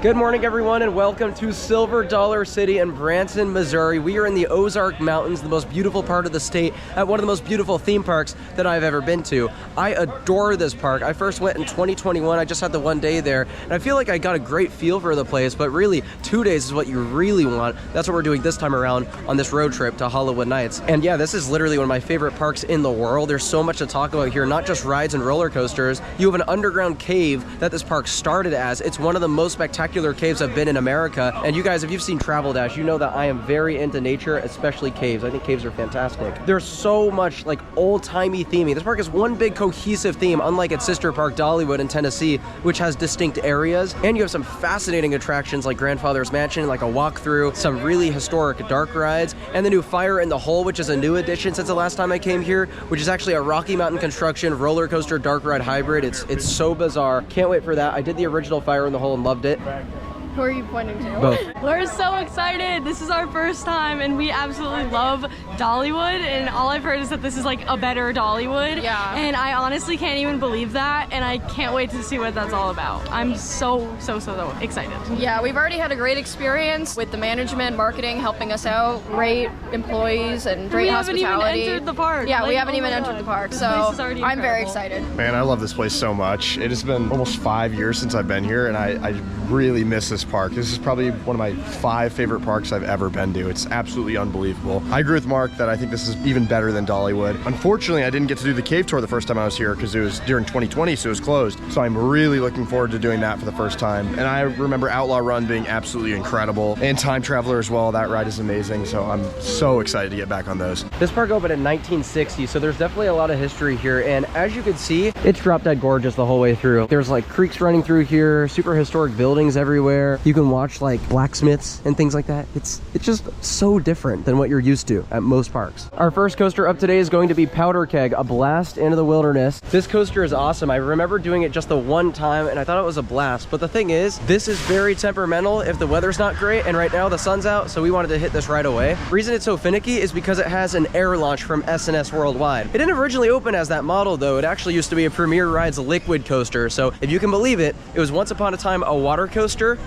Good morning, everyone, and welcome to Silver Dollar City in Branson, Missouri. We are in the Ozark Mountains, the most beautiful part of the state, at one of the most beautiful theme parks that I've ever been to. I adore this park. I first went in 2021. I just had the one day there, and I feel like I got a great feel for the place, but really, 2 days is what you really want. That's what we're doing this time around on this road trip to Hollywood Nights. And yeah, this is literally one of my favorite parks in the world. There's so much to talk about here, not just rides and roller coasters. You have an underground cave that this park started as. It's one of the most spectacular caves I've been in America. And you guys, if you've seen Travel Dash, you know that I am very into nature, especially caves. I think caves are fantastic. There's so much like old-timey theming. This park is one big cohesive theme, unlike its sister park Dollywood in Tennessee, which has distinct areas. And you have some fascinating attractions like Grandfather's Mansion, like a walkthrough, some really historic dark rides, and the new Fire in the Hole, which is a new addition since the last time I came here, which is actually a Rocky Mountain construction roller coaster dark ride hybrid. It's so bizarre. Can't wait for that. I did the original Fire in the Hole and loved it. Who are you pointing to? Both. We're so excited. This is our first time and we absolutely love Dollywood, and all I've heard is that this is like a better Dollywood. Yeah. And I honestly can't even believe that, and I can't wait to see what that's all about. I'm so excited. Yeah, we've already had a great experience with the management, marketing helping us out, great employees and great hospitality. We haven't even entered the park. Yeah, like, we haven't oh even my entered God. the park, This so place is already I'm very incredible. excited. Man, I love this place so much. It has been almost 5 years since I've been here, and I really miss this park. This is probably one of my 5 favorite parks I've ever been to. It's absolutely unbelievable. I agree with Mark that I think this is even better than Dollywood. Unfortunately, I didn't get to do the cave tour the first time I was here because it was during 2020, so it was closed. So I'm really looking forward to doing that for the first time. And I remember Outlaw Run being absolutely incredible, and Time Traveler as well. That ride is amazing, so I'm so excited to get back on those. This park opened in 1960, so there's definitely a lot of history here, and as you can see, it's drop dead gorgeous the whole way through. There's like creeks running through here, super historic buildings everywhere. You can watch like blacksmiths and things like that. It's just so different than what you're used to at most parks. Our first coaster up today is going to be Powder Keg, a blast into the wilderness. This coaster is awesome. I remember doing it just the one time and I thought it was a blast, but the thing is, this is very temperamental if the weather's not great, and right now the sun's out, so we wanted to hit this right away. The reason it's so finicky is because it has an air launch from S&S Worldwide. It didn't originally open as that model though. It actually used to be a Premier Rides liquid coaster, so if you can believe it, it was once upon a time a water coaster,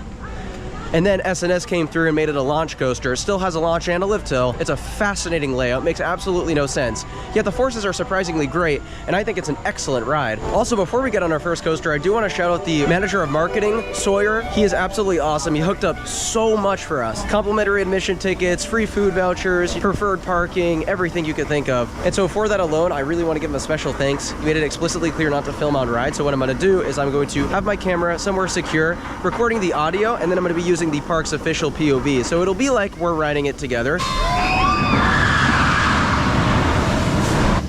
and then S&S came through and made it a launch coaster. It still has a launch and a lift hill. It's a fascinating layout, makes absolutely no sense. Yet the forces are surprisingly great, and I think it's an excellent ride. Also, before we get on our first coaster, I do want to shout out the manager of marketing, Sawyer. He is absolutely awesome. He hooked up so much for us. Complimentary admission tickets, free food vouchers, preferred parking, everything you could think of. And so for that alone, I really want to give him a special thanks. He made it explicitly clear not to film on ride, so what I'm going to do is I'm going to have my camera somewhere secure, recording the audio, and then I'm going to be using the park's official POV. So it'll be like we're riding it together.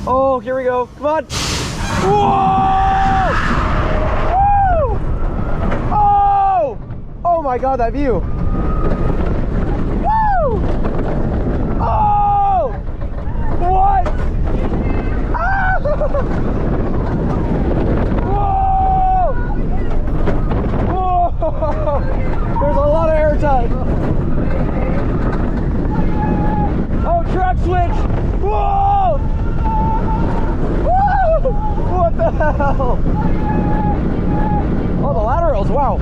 Oh, here we go. Come on. Whoa! Woo! Oh! Oh my God, that view. Woo! Oh! What? Ah! Whoa! Whoa! There's a lot of airtime. Oh, track switch. Whoa! Whoa! What the hell? Oh, the laterals. Wow.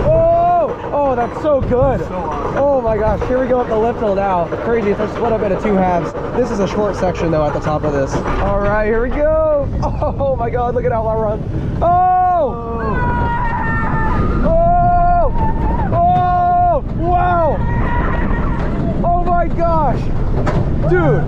Oh! Oh, that's so good. Oh my gosh. Here we go up the lift hill now. Crazy. They're split up into 2 halves. This is a short section though at the top of this. All right, here we go. Oh my God. Look at Outlaw Run. Oh! Wow! Oh my gosh! Dude!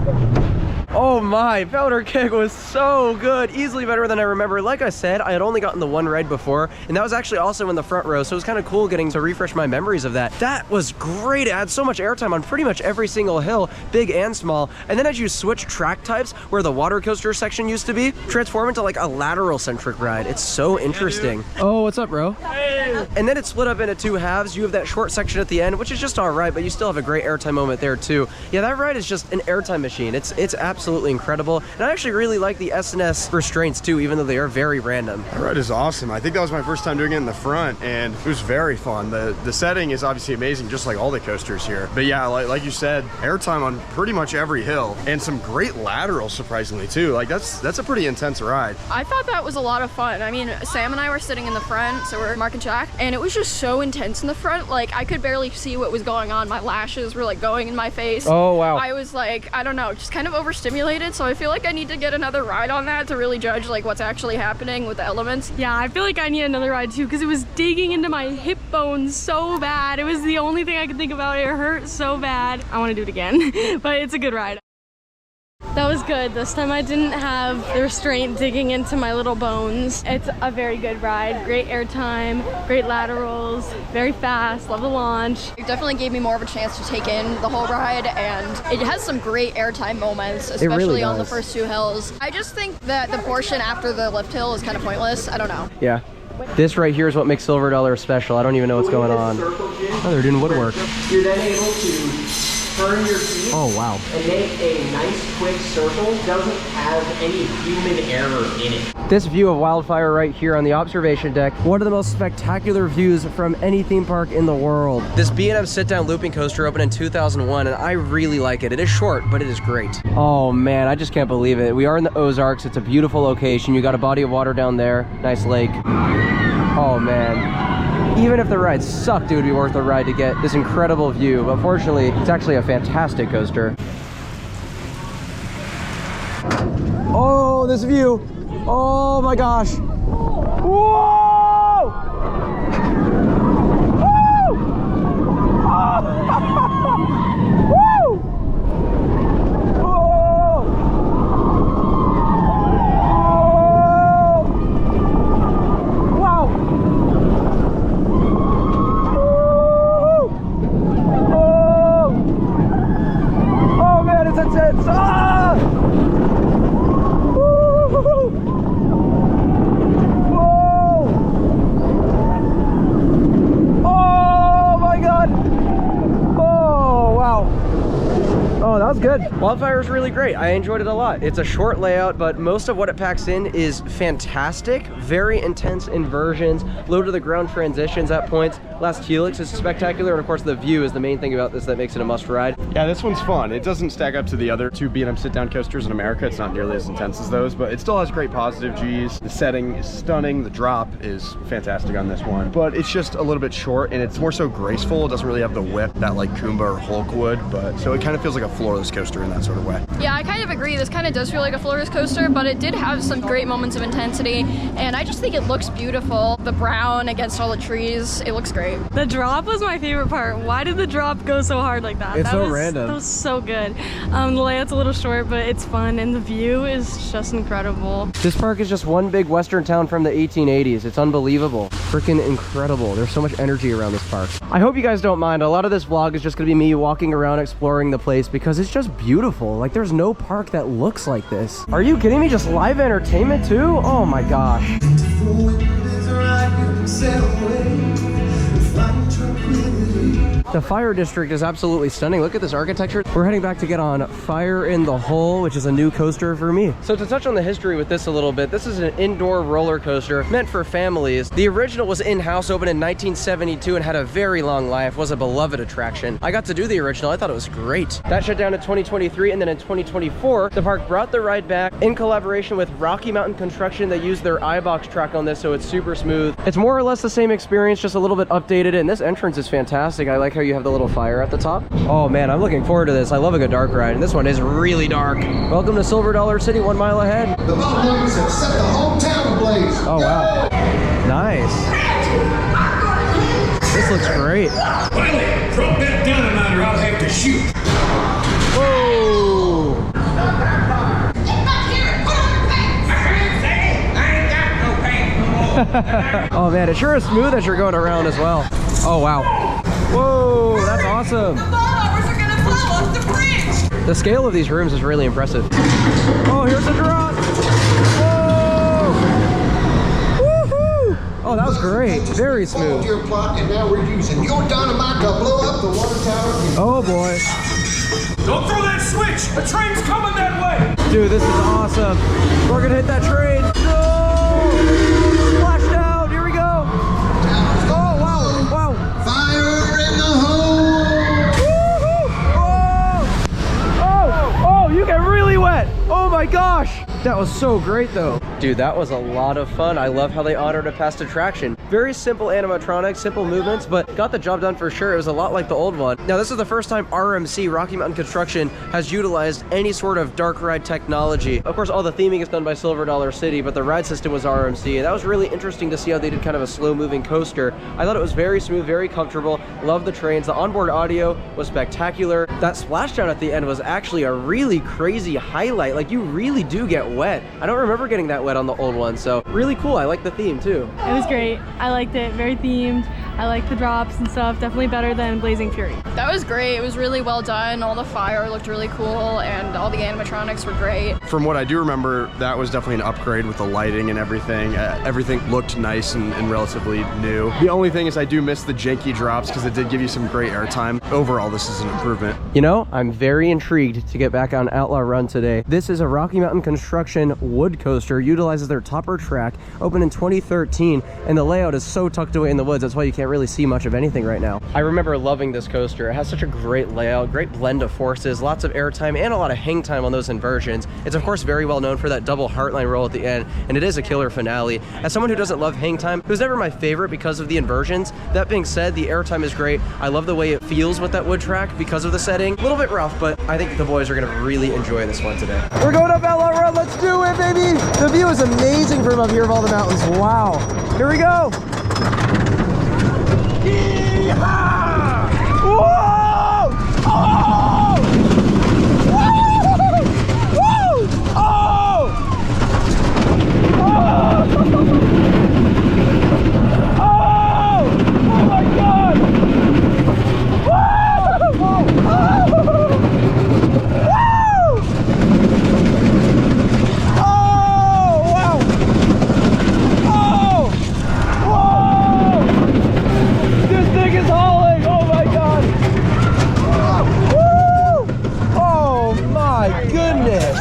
Oh my, Powder Keg was so good. Easily better than I remember. Like I said, I had only gotten the one ride before, and that was actually also in the front row, so it was kind of cool getting to refresh my memories of that. That was great. It had so much airtime on pretty much every single hill, big and small. And then as you switch track types, where the water coaster section used to be, transform into like a lateral-centric ride. It's so interesting. Oh, what's up, bro? Hey. And then it's split up into 2 halves. You have that short section at the end, which is just all right, but you still have a great airtime moment there too. Yeah, that ride is just an airtime machine. It's absolutely absolutely incredible. And I actually really like the S&S restraints too, even though they are very random. That ride is awesome. I think that was my first time doing it in the front, and it was very fun. The setting is obviously amazing, just like all the coasters here. But yeah, like you said, airtime on pretty much every hill, and some great laterals, surprisingly too. Like that's a pretty intense ride. I thought that was a lot of fun. I mean, Sam and I were sitting in the front, so we're Mark and Jack, and it was just so intense in the front. Like, I could barely see what was going on. My lashes were like going in my face. Oh, wow. I was like, I don't know, just kind of overstimulated, so I feel like I need to get another ride on that to really judge like what's actually happening with the elements. Yeah, I feel like I need another ride too, because it was digging into my hip bones so bad. It was the only thing I could think about. It hurt so bad. I want to do it again, but it's a good ride. That was good. This time I didn't have the restraint digging into my little bones. It's a very good ride. Great airtime, great laterals, very fast, love the launch. It definitely gave me more of a chance to take in the whole ride, and it has some great airtime moments, especially really on the does. first two hills. I just think that the portion after the lift hill is kind of pointless. I don't know. Yeah. This right here is what makes Silver Dollar special. I don't even know what's going on. Oh, they're doing woodwork. You're then able to turn your feet. Oh, wow. And make a nice quick circle. Doesn't have any human error in it. This view of Wildfire right here on the observation deck, one of the most spectacular views from any theme park in the world. This B&M sit-down looping coaster opened in 2001, and I really like it. It is short, but it is great. Oh man, I just can't believe it. We are in the Ozarks. It's a beautiful location. You got a body of water down there, nice lake. Oh man. Even if the ride sucked, it would be worth the ride to get this incredible view. But fortunately, it's actually a fantastic coaster. Oh, this view. Oh my gosh. Whoa! Woo! Woo! Whoa! Wow! Oh man, it's intense! Ah! Woo! Whoa! Oh my god! Oh wow! Oh, that was good. Wildfire is really great. I enjoyed it a lot. It's a short layout, but most of what it packs in is fantastic. Very intense inversions, low to the ground transitions at points. Last Helix is spectacular, and of course the view is the main thing about this that makes it a must ride. Yeah, this one's fun. It doesn't stack up to the other two B&M sit-down coasters in America. It's not nearly as intense as those, but it still has great positive Gs. The setting is stunning. The drop is fantastic on this one, but it's just a little bit short, and it's more so graceful. It doesn't really have the whip that like Kumba or Hulk would, but so it kind of feels like a floorless coaster in that sort of way. Yeah, I kind of agree. This kind of does feel like a floorless coaster, but it did have some great moments of intensity, and I just think it looks beautiful. The brown against all the trees, it looks great. The drop was my favorite part. Why did the drop go so hard like that? It's that so was, random. That was so good. The layout's a little short, but it's fun, and the view is just incredible. This park is just one big western town from the 1880s. It's unbelievable. Freaking incredible. There's so much energy around this park. I hope you guys don't mind. A lot of this vlog is just gonna be me walking around exploring the place because it's just beautiful. Like, there's no park that looks like this. Are you kidding me? Just live entertainment too? Oh my gosh. The fire district is absolutely stunning. Look at this architecture. We're heading back to get on Fire in the Hole, which is a new coaster for me. So to touch on the history with this a little bit, this is an indoor roller coaster meant for families. The original was in-house, opened in 1972 and had a very long life, was a beloved attraction. I got to do the original. I thought it was great. That shut down in 2023, and then in 2024, the park brought the ride back in collaboration with Rocky Mountain Construction. They used their iBox track on this, so it's super smooth. It's more or less the same experience, just a little bit updated, and this entrance is fantastic. I like how you have the little fire at the top. Oh man, I'm looking forward to this. I love a good dark ride, and this one is really dark. Welcome to Silver Dollar City, 1 mile ahead. The Buffaloes have set the whole town ablaze. Oh wow, nice. This looks great. Finally, drop that dynamite or I'll have to shoot. Whoa. Oh man, it sure is smooth as you're going around as well. Oh wow. Whoa, that's awesome. The followers are gonna follow us to bridge. The scale of these rooms is really impressive. Oh, here's a drop. Whoa. Woohoo. Oh, that was great. Very smooth. Your plot, and now we're using your dynamite to blow up the water tower. Oh boy. Don't throw that switch! The train's coming that way! Dude, this is awesome. We're gonna hit that train. No! Splash down, here we go. Oh, wow, wow. Fire in the hole! Oh, you get really wet. Oh my gosh. That was so great though. Dude, that was a lot of fun. I love how they honored a past attraction. Very simple animatronics, simple movements, but got the job done for sure. It was a lot like the old one. Now, this is the first time RMC, Rocky Mountain Construction, has utilized any sort of dark ride technology. Of course, all the theming is done by Silver Dollar City, but the ride system was RMC. And that was really interesting to see how they did kind of a slow moving coaster. I thought it was very smooth, very comfortable. Love the trains. The onboard audio was spectacular. That splashdown at the end was actually a really crazy highlight. Like, you really do get wet. I don't remember getting that wet on the old one, so really cool. I like the theme too. It was great. I liked it. Very themed. I like the drops and stuff. Definitely better than Blazing Fury. That was great. It was really well done. All the fire looked really cool and all the animatronics were great. From what I do remember, that was definitely an upgrade with the lighting and everything. Everything looked nice and relatively new. The only thing is I do miss the janky drops because it did give you some great airtime. Overall, this is an improvement. You know, I'm very intrigued to get back on Outlaw Run today. This is a Rocky Mountain Construction wood coaster, utilizes their topper track, opened in 2013, and the layout is so tucked away in the woods, that's why you can't really see much of anything right now. I remember loving this coaster. It has such a great layout, great blend of forces, lots of airtime, and a lot of hang time on those inversions. It's of course very well known for that double heartline roll at the end, and it is a killer finale. As someone who doesn't love hang time, it was never my favorite because of the inversions. That being said, the airtime is great. I love the way it feels with that wood track because of the setting. A little bit rough, but I think the boys are gonna really enjoy this one today. We're going up Outlaw Run, let's do it, baby! The view is amazing from up here of all the mountains. Wow. Here we go. Yeehaw! Whoa! Oh! Woo! Woo! Oh! Oh! Oh my God! Woo! Oh! Oh! Wow! Oh! Whoa! This thing is hauling! Oh my God! Woo! Oh my goodness!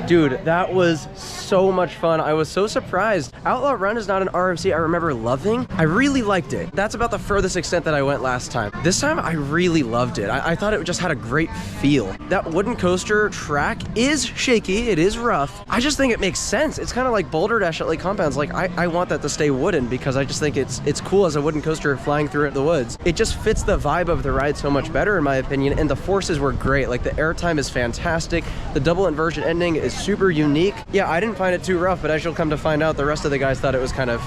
Dude, that was so much fun. I was so surprised. Outlaw Run is not an RMC I remember loving. I really liked it. That's about the furthest extent that I went last time. This time, I really loved it. I thought it just had a great feel. That wooden coaster track is shaky. It is rough. I just think it makes sense. It's kind of like Boulder Dash at Lake Compounds. Like, I want that to stay wooden because I just think it's cool as a wooden coaster flying through the woods. It just fits the vibe of the ride so much better in my opinion, and the forces were great. Like, the airtime is fantastic. The double inversion ending is super unique. Yeah, I didn't find it too rough, but as you'll come to find out, the rest of the guys thought it was kind of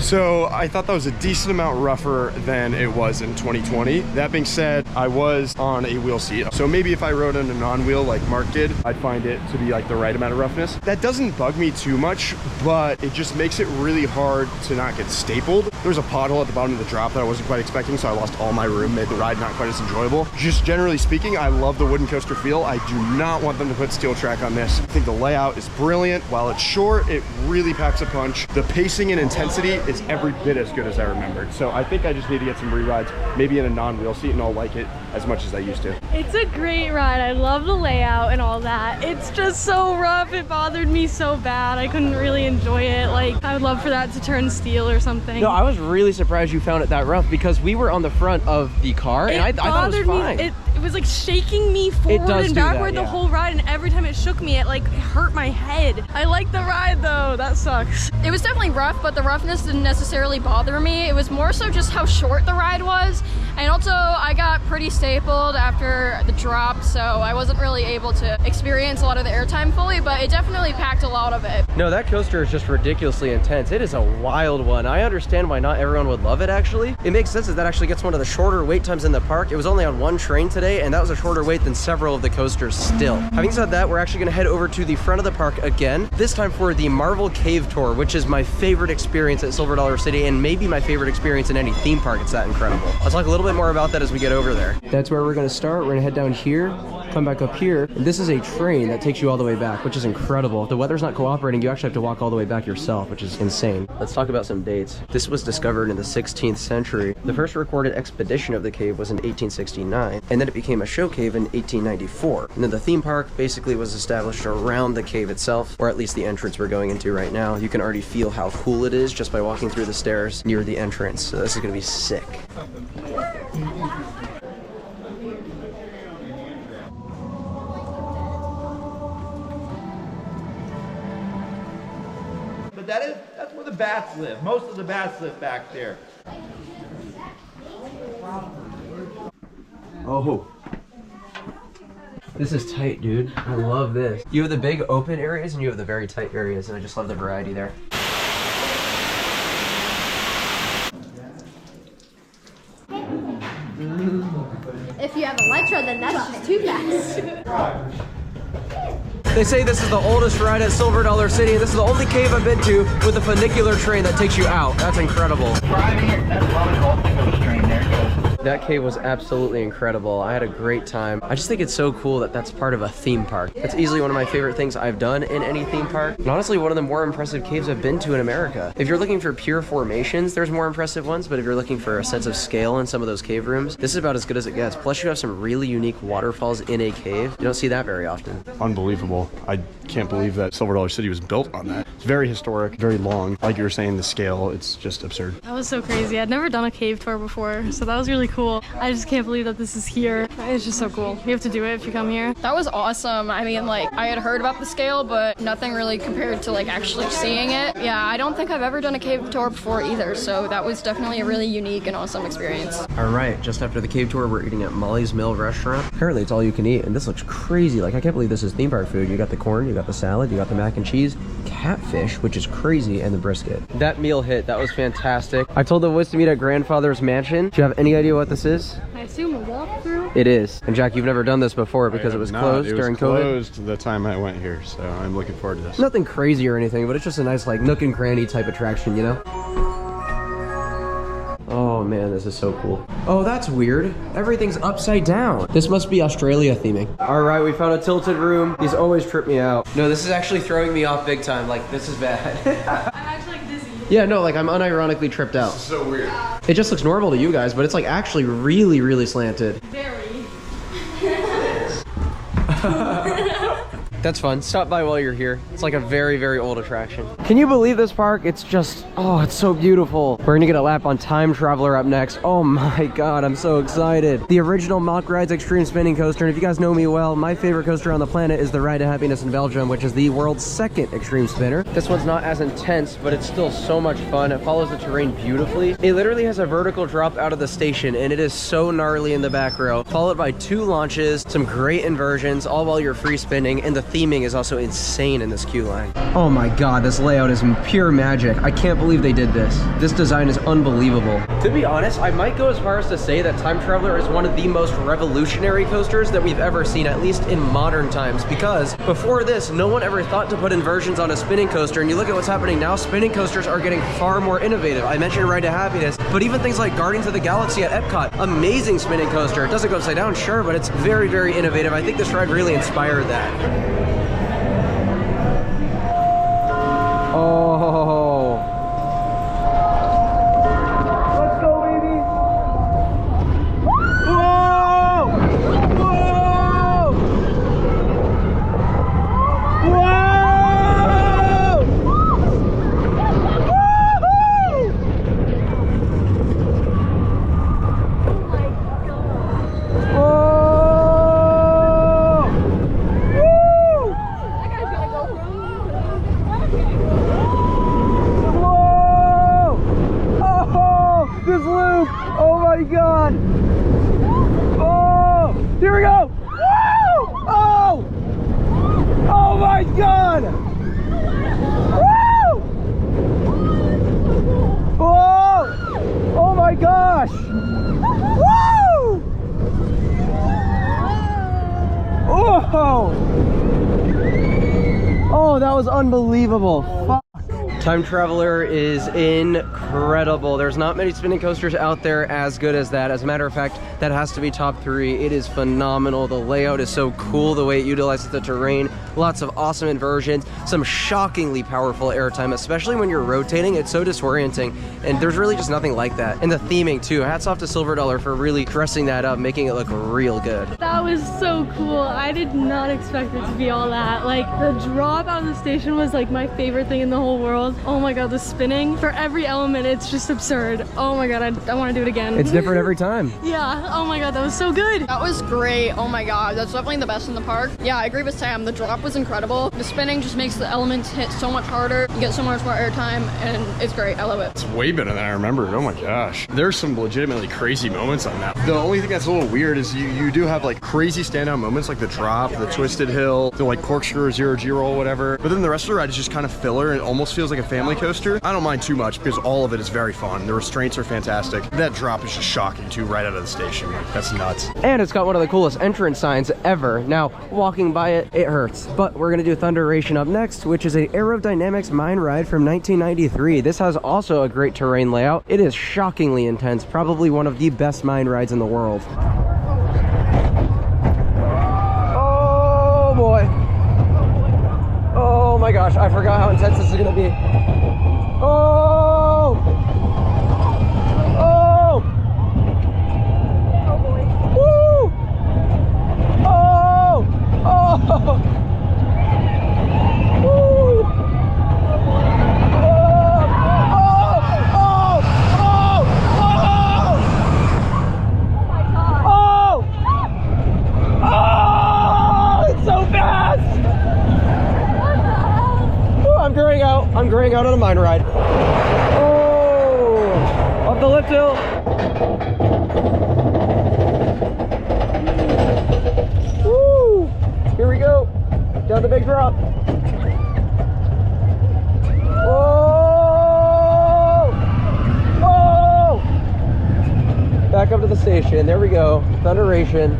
So I thought that was a decent amount rougher than it was in 2020. That being said, I was on a wheel seat. So maybe if I rode on a non-wheel like Mark did, I'd find it to be like the right amount of roughness. That doesn't bug me too much, but it just makes it really hard to not get stapled. There's a pothole at the bottom of the drop that I wasn't quite expecting, so I lost all my room, made the ride not quite as enjoyable. Just generally speaking, I love the wooden coaster feel. I do not want them to put steel track on this. I think the layout is brilliant. While it's short, it really packs a punch. The pacing and intensity is every bit as good as I remembered. So I think I just need to get some re-rides, maybe in a non-wheel seat, and I'll like it as much as I used to. It's a great ride. I love the layout and all that. It's just so rough. It bothered me so bad. I couldn't really enjoy it. Like, I would love for that to turn steel or something. No, I was really surprised you found it that rough because we were on the front of the car and I thought it was fine. It was like shaking me forward and backward the whole ride, and every time it shook me, it like hurt my head. I like the ride though. That sucks. It was definitely rough, but the roughness didn't necessarily bother me. It was more so just how short the ride was. And also, I got pretty stapled after the drop, so I wasn't really able to experience a lot of the airtime fully, but it definitely packed a lot of it. No, that coaster is just ridiculously intense. It is a wild one. I understand why not everyone would love it, actually. It makes sense that that actually gets one of the shorter wait times in the park. It was only on one train today, and that was a shorter wait than several of the coasters still. Having said that, we're actually gonna head over to the front of the park again, this time for the Marvel Cave Tour, which is my favorite experience at Silver Dollar City, and maybe my favorite experience in any theme park. It's that incredible. I'll talk a little bit more about that as we get over there. That's where we're gonna start. We're gonna head down here, come back up here. And this is a train that takes you all the way back, which is incredible. If the weather's not cooperating, you actually have to walk all the way back yourself, which is insane. Let's talk about some dates. This was discovered in the 16th century. The first recorded expedition of the cave was in 1869, and then it became a show cave in 1894. And then the theme park basically was established around the cave itself, or at least the entrance we're going into right now. You can already feel how cool it is just by walking through the stairs near the entrance. So this is gonna be sick. But that's where the bats live. Most of the bats live back there. Oh. This is tight, dude. I love this. You have the big open areas and you have the very tight areas, and I just love the variety there. If you have Electro, then that's just too fast. They say this is the oldest ride at Silver Dollar City, and this is the only cave I've been to with a funicular train that takes you out. That's incredible. Driving it, that's why we call it the train there. That cave was absolutely incredible. I had a great time. I just think it's so cool that that's part of a theme park. That's easily one of my favorite things I've done in any theme park. And honestly, one of the more impressive caves I've been to in America. If you're looking for pure formations, there's more impressive ones, but if you're looking for a sense of scale in some of those cave rooms, this is about as good as it gets. Plus you have some really unique waterfalls in a cave. You don't see that very often. Unbelievable. I can't believe that Silver Dollar City was built on that. It's very historic, very long. Like you were saying, the scale, it's just absurd. That was so crazy. I'd never done a cave tour before, so that was really cool. I just can't believe that this is here. It's just so cool. You have to do it if you come here. That was awesome. I mean, like, I had heard about the scale, but nothing really compared to, like, actually seeing it. Yeah, I don't think I've ever done a cave tour before either, so that was definitely a really unique and awesome experience. All right, just after the cave tour, we're eating at Molly's Mill restaurant. Apparently it's all you can eat, and this looks crazy. Like, I can't believe this is theme park food. You got the corn, you got the salad, you got the mac and cheese, catfish, which is crazy, and the brisket. That meal hit. That was fantastic. I told the boys to meet at Grandfather's Mansion. Do you have any idea what this is? I assume a walkthrough? It is. And Jack, you've never done this before because it was closed during COVID? It was closed the time I went here, so I'm looking forward to this. Nothing crazy or anything, but it's just a nice, like, nook and cranny type attraction, you know? Oh man, this is so cool. Oh, that's weird. Everything's upside down. This must be Australia theming. All right, we found a tilted room. These always trip me out. No, this is actually throwing me off big time. Like, this is bad. I'm actually like dizzy. Yeah, no, like I'm unironically tripped out. So weird. It just looks normal to you guys, but it's like actually really, really slanted. Very. That's fun. Stop by while you're here. It's like a very, very old attraction. Can you believe this park? It's just, oh, it's so beautiful. We're gonna get a lap on Time Traveler up next. Oh my God, I'm so excited. The original Mock Rides Extreme Spinning Coaster. And if you guys know me well, my favorite coaster on the planet is the Ride to Happiness in Belgium, which is the world's second extreme spinner. This one's not as intense, but it's still so much fun. It follows the terrain beautifully. It literally has a vertical drop out of the station, and it is so gnarly in the back row, followed by 2 launches, some great inversions, all while you're free spinning, and the theming is also insane in this queue line. Oh my God, this layout is pure magic. I can't believe they did this. This design is unbelievable. To be honest, I might go as far as to say that Time Traveler is one of the most revolutionary coasters that we've ever seen, at least in modern times, because before this, no one ever thought to put inversions on a spinning coaster, and you look at what's happening now, spinning coasters are getting far more innovative. I mentioned Ride to Happiness, but even things like Guardians of the Galaxy at Epcot, amazing spinning coaster. It doesn't go upside down, sure, but it's very, very innovative. I think this ride really inspired that. Oh. Let's go, baby. Whoa! Whoa! Whoa! Woo-hoo! Oh my God. Whoa! That guy's gonna go wrong. This loop! Oh my God! Oh! Here we go! Woo! Oh! Oh my God! Woo! Oh! Oh my gosh! Woo! Oh! Oh, that was unbelievable. Fuck. Time Traveler is incredible. There's not many spinning coasters out there as good as that. As a matter of fact, that has to be top 3. It is phenomenal. The layout is so cool, the way it utilizes the terrain. Lots of awesome inversions, some shockingly powerful airtime, especially when you're rotating. It's so disorienting, and there's really just nothing like that. And the theming too. Hats off to Silver Dollar for really dressing that up, making it look real good. That was so cool. I did not expect it to be all that. Like, the drop out of the station was like my favorite thing in the whole world. Oh my god, the spinning. For every element, it's just absurd. Oh my god, I want to do it again. It's different every time. Yeah, oh my god, that was so good. That was great. Oh my god, that's definitely the best in the park. Yeah, I agree with Sam. The drop was incredible. The spinning just makes the elements hit so much harder. You get so much more airtime, and it's great. I love it. It's way better than I remembered. Oh my gosh. There's some legitimately crazy moments on that. The only thing that's a little weird is you do have like crazy standout moments like the drop, the twisted hill, the like corkscrew or zero-G roll, whatever. But then the rest of the ride is just kind of filler and it almost feels like a family coaster. I don't mind too much because all of it is very fun. The restraints are fantastic. That drop is just shocking too right out of the station. Like, that's nuts. And it's got one of the coolest entrance signs ever. Now, walking by it, it hurts. But we're gonna do Thunder Ration up next, which is a Aerodynamics mine ride from 1993. This has also a great terrain layout. It is shockingly intense, probably one of the best mine rides in the world. Oh boy. Oh my gosh, I forgot how intense this is gonna be. Oh! Oh! Oh boy. Woo! Oh! Oh! I'm graying out on a mine ride. Oh! Up the lift hill. Woo! Here we go. Down the big drop. Whoa! Oh! Back up to the station. There we go. Thunder Ration.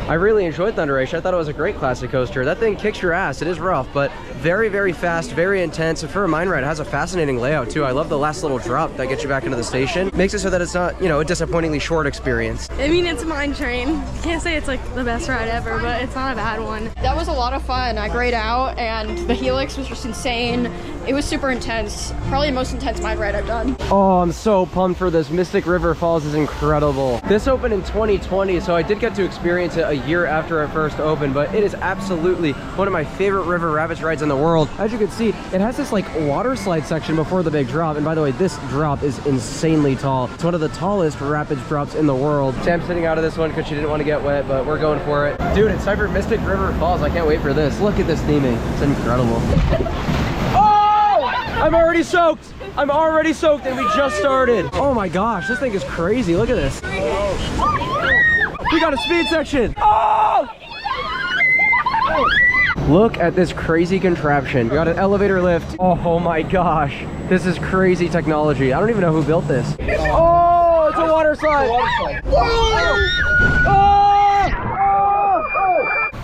I really enjoyed Thunder Ration. I thought it was a great classic coaster. That thing kicks your ass. It is rough, but very, very fast, very intense. And for a mine ride, it has a fascinating layout too. I love the last little drop that gets you back into the station. Makes it so that it's not, you know, a disappointingly short experience. I mean, it's a mine train. Can't say it's like the best ride ever, but it's not a bad one. That was a lot of fun. I grayed out, and the helix was just insane. It was super intense. Probably the most intense mine ride I've done. Oh, I'm so pumped for this. Mystic River Falls is incredible. This opened in 2020, so I did get to experience it a year after it first opened, but it is absolutely one of my favorite River Rapids rides in the world. As you can see, it has this like water slide section before the big drop. And by the way, this drop is insanely tall. It's one of the tallest rapids drops in the world. Sam's sitting out of this one because she didn't want to get wet, but we're going for it. Dude, it's time for Mystic River Falls. I can't wait for this. Look at this theming. It's incredible. Oh! I'm already soaked. I'm already soaked and we just started. Oh my gosh, this thing is crazy. Look at this. We got a speed section. Oh! Look at this crazy contraption. We got an elevator lift. Oh my gosh. This is crazy technology. I don't even know who built this. Oh, it's a water slide. Oh!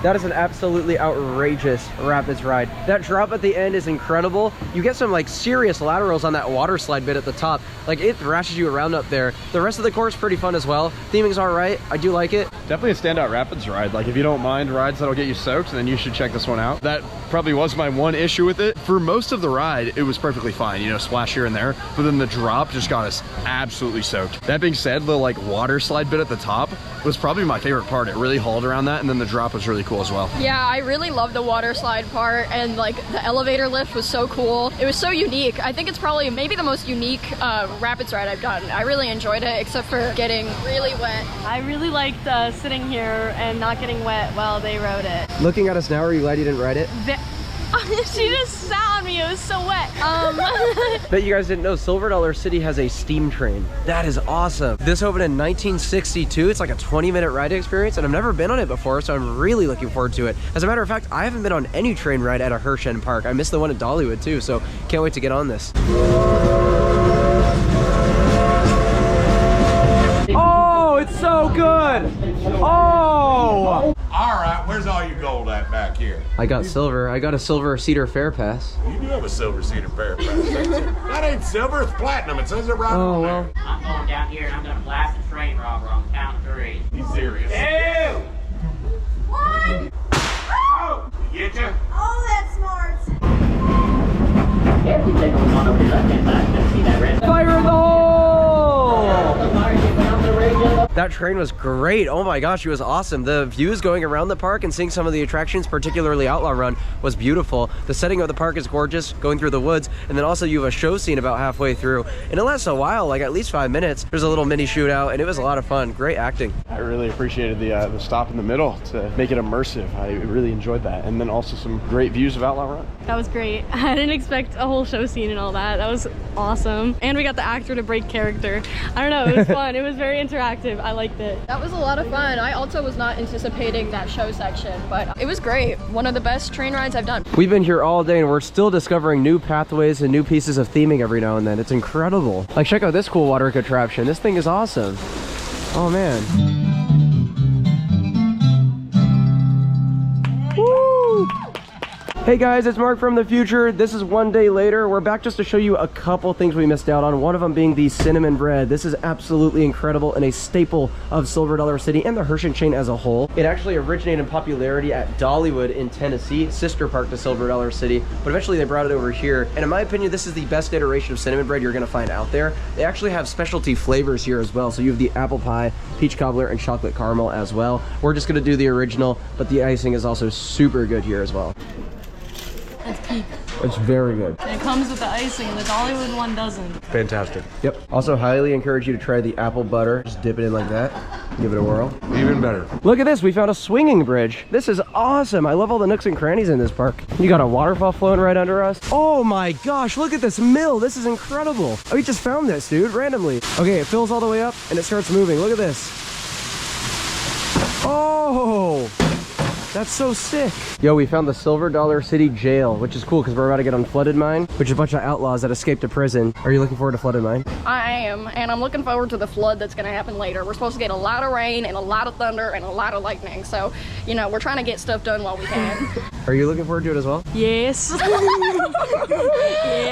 That is an absolutely outrageous rapids ride. That drop at the end is incredible. You get some like serious laterals on that water slide bit at the top. Like it thrashes you around up there. The rest of the course pretty fun as well. Theming's all right. I do like it. Definitely a standout rapids ride. Like if you don't mind rides that'll get you soaked, then you should check this one out. That probably was my one issue with it. For most of the ride, it was perfectly fine. You know, splash here and there. But then the drop just got us absolutely soaked. That being said, the like water slide bit at the top was probably my favorite part. It really hauled around that, and then the drop was really cool as well. Yeah, I really loved the water slide part, and like the elevator lift was so cool. It was so unique. I think it's probably maybe the most unique rapids ride I've done. I really enjoyed it, except for getting really wet. I really liked sitting here and not getting wet while they rode it. Looking at us now, are you glad you didn't ride it? She just sat on me. It was so wet. Bet you guys didn't know Silver Dollar City has a steam train. That is awesome. This opened in 1962. It's like a 20-minute ride experience, and I've never been on it before, so I'm really looking forward to it. As a matter of fact, I haven't been on any train ride at a Ration park. I missed the one at Dollywood too, so can't wait to get on this. Oh, it's so good. Oh! All right, where's all your gold at back here? I got silver. I got a silver Cedar Fair pass. You do have a silver Cedar Fair pass. That ain't silver, it's platinum. It says it right on there. I'm going down here and I'm gonna blast a train robber on count of 3. He's serious. 2! 1. Oh! You get ya? Oh, that's smart. If you take the one over the left hand side, you'll see that red. Fire in the hole! The That train was great. Oh my gosh, it was awesome. The views going around the park and seeing some of the attractions, particularly Outlaw Run, was beautiful. The setting of the park is gorgeous, going through the woods, and then also you have a show scene about halfway through. And it lasts a while, like at least 5 minutes. There's a little mini shootout, and it was a lot of fun. Great acting. I really appreciated the stop in the middle to make it immersive. I really enjoyed that. And then also some great views of Outlaw Run. That was great. I didn't expect a whole show scene and all that. That was awesome. And we got the actor to break character. I don't know, it was fun. It was very interactive. I liked it. That was a lot of fun. I also was not anticipating that show section, but it was great. One of the best train rides I've done. We've been here all day and we're still discovering new pathways and new pieces of theming every now and then. It's incredible. Like, check out this cool water contraption. This thing is awesome. Oh man. Woo! Hey guys, it's Mark from the future. This is one day later. We're back just to show you a couple things we missed out on. One of them being the cinnamon bread. This is absolutely incredible and a staple of Silver Dollar City and the Hershey chain as a whole. It actually originated in popularity at Dollywood in Tennessee, sister park to Silver Dollar City, but eventually they brought it over here. And in my opinion, this is the best iteration of cinnamon bread you're gonna find out there. They actually have specialty flavors here as well. So you have the apple pie, peach cobbler, and chocolate caramel as well. We're just gonna do the original, but the icing is also super good here as well. It's peak. It's very good. And it comes with the icing, and the Dollywood one doesn't. Fantastic. Yep. Also highly encourage you to try the apple butter. Just dip it in like that. Give it a whirl. Even better. Look at this. We found a swinging bridge. This is awesome. I love all the nooks and crannies in this park. You got a waterfall flowing right under us. Oh my gosh. Look at this mill. This is incredible. Oh, we just found this, dude, randomly. Okay, it fills all the way up and it starts moving. Look at this. Oh, that's so sick. Yo, we found the Silver Dollar City Jail, which is cool because we're about to get on Flooded Mine, which is a bunch of outlaws that escaped to prison. Are you looking forward to Flooded Mine? I am, and I'm looking forward to the flood that's gonna happen later. We're supposed to get a lot of rain and a lot of thunder and a lot of lightning. So, you know, we're trying to get stuff done while we can. Are you looking forward to it as well? Yes. Yeah,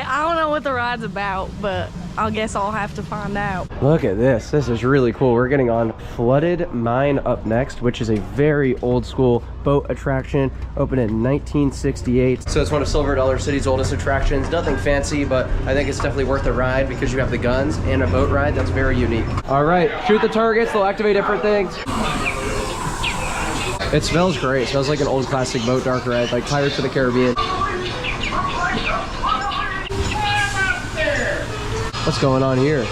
I don't know what the ride's about, but I guess I'll have to find out. Look at this. This is really cool. We're getting on Flooded Mine up next, which is a very old school boat attraction, opened in 1968. So it's one of Silver Dollar City's oldest attractions. Nothing fancy, but I think it's definitely worth the ride because you have the guns and a boat ride. That's very unique. All right, shoot the targets. They'll activate different things. It smells great. It smells like an old classic boat dark ride, like Pirates of the Caribbean. What's going on here?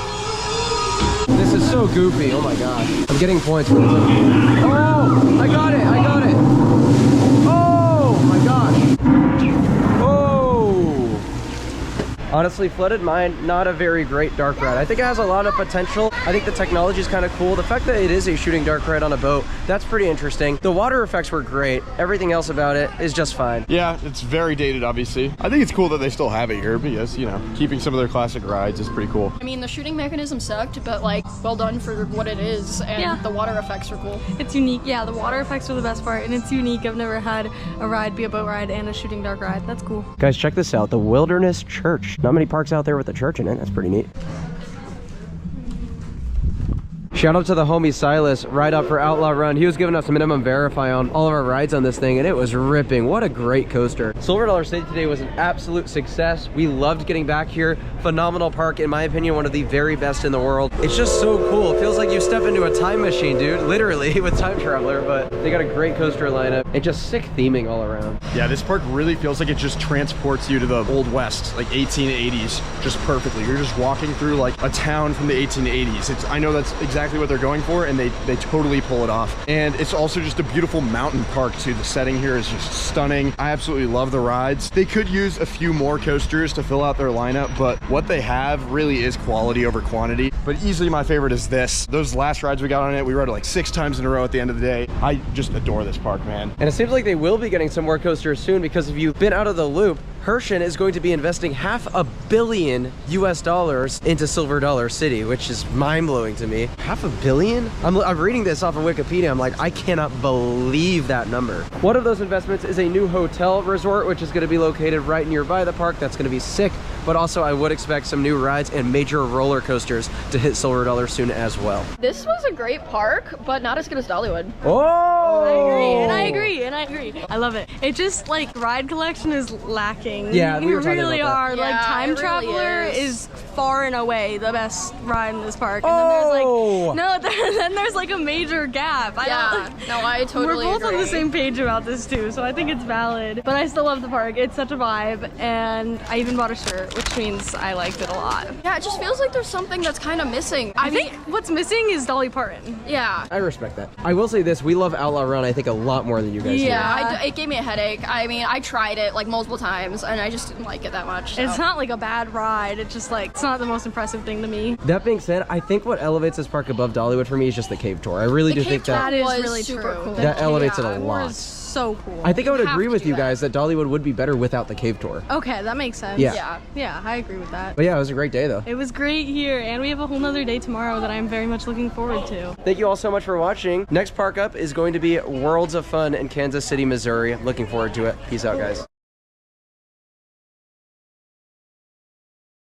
This is so goofy. Oh my gosh. I'm getting points for this. Oh, I got it. I got it. Oh my gosh. Oh. Honestly, Flooded Mine, not a very great dark ride. I think it has a lot of potential. I think the technology is kind of cool. The fact that it is a shooting dark ride on a boat, that's pretty interesting. The water effects were great. Everything else about it is just fine. Yeah, it's very dated, obviously. I think it's cool that they still have it here because, you know, keeping some of their classic rides is pretty cool. I mean, the shooting mechanism sucked, but like, well done for what it is, and Yeah. the water effects are cool. It's unique. Yeah, the water effects are the best part, and it's unique. I've never had a ride be a boat ride and a shooting dark ride. That's cool. Guys, check this out. The Wilderness Church. Not many parks out there with a church in it. That's pretty neat. Shout out to the homie Silas, right up for Outlaw Run. He was giving us a minimum verify on all of our rides on this thing, and it was ripping. What a great coaster. Silver Dollar City today was an absolute success. We loved getting back here. Phenomenal park, in my opinion, one of the very best in the world. It's just so cool. It feels like you step into a time machine, dude, literally, with Time Traveler, but they got a great coaster lineup and just sick theming all around. Yeah, this park really feels like it just transports you to the Old West, like 1880s, just perfectly. You're just walking through like a town from the 1880s. I know that's exactly what they're going for, and they totally pull it off. And it's also just a beautiful mountain park too. The setting here is just stunning. I absolutely love the rides. They could use a few more coasters to fill out their lineup, but what they have really is quality over quantity. But easily my favorite is this. Those last rides we got on it, we rode it like 6 times in a row at the end of the day. I just adore this park, man. And it seems like they will be getting some more coasters soon, because if you've been out of the loop, Herschend is going to be investing $500 million US into Silver Dollar City, which is mind-blowing to me. $500 million? I'm reading this off of Wikipedia. I'm like, I cannot believe that number. One of those investments is a new hotel resort, which is going to be located right nearby the park. That's going to be sick. But also I would expect some new rides and major roller coasters to hit Silver Dollar soon as well. This was a great park, but not as good as Dollywood. Oh! I agree. I love it. It just like ride collection is lacking. Yeah, we were talking really about that. are. Yeah, like Time it really Traveler is. far and away the best ride in this park. And Oh! then there's like then there's like a major gap. I totally We're both on the agree. same page about this too, so I think it's valid. But I still love the park. It's such a vibe, and I even bought a shirt, which means I liked it a lot. Yeah, it just feels like there's something that's kind of missing. I think what's missing is Dolly Parton. Yeah. I respect that. I will say this, we love Outlaw Run, I think, a lot more than you guys do. Yeah, it gave me a headache. I mean, I tried it like multiple times, and I just didn't like it that much. So. It's not like a bad ride. It's just like, it's not the most impressive thing to me. That being said, I think what elevates this park above Dollywood for me is just the cave tour. I really do think That is was really super true. cool. that elevates it a It lot. was so cool. I think I would You have agree to with do you that. guys that Dollywood would be better without the cave tour. Okay, that makes sense. Yeah. Yeah, I agree with that. But yeah, it was a great day though. It was great here, and we have a whole nother day tomorrow that I'm very much looking forward to. Thank you all so much for watching. Next park up is going to be Worlds of Fun in Kansas City, Missouri. Looking forward to it. Peace out, guys.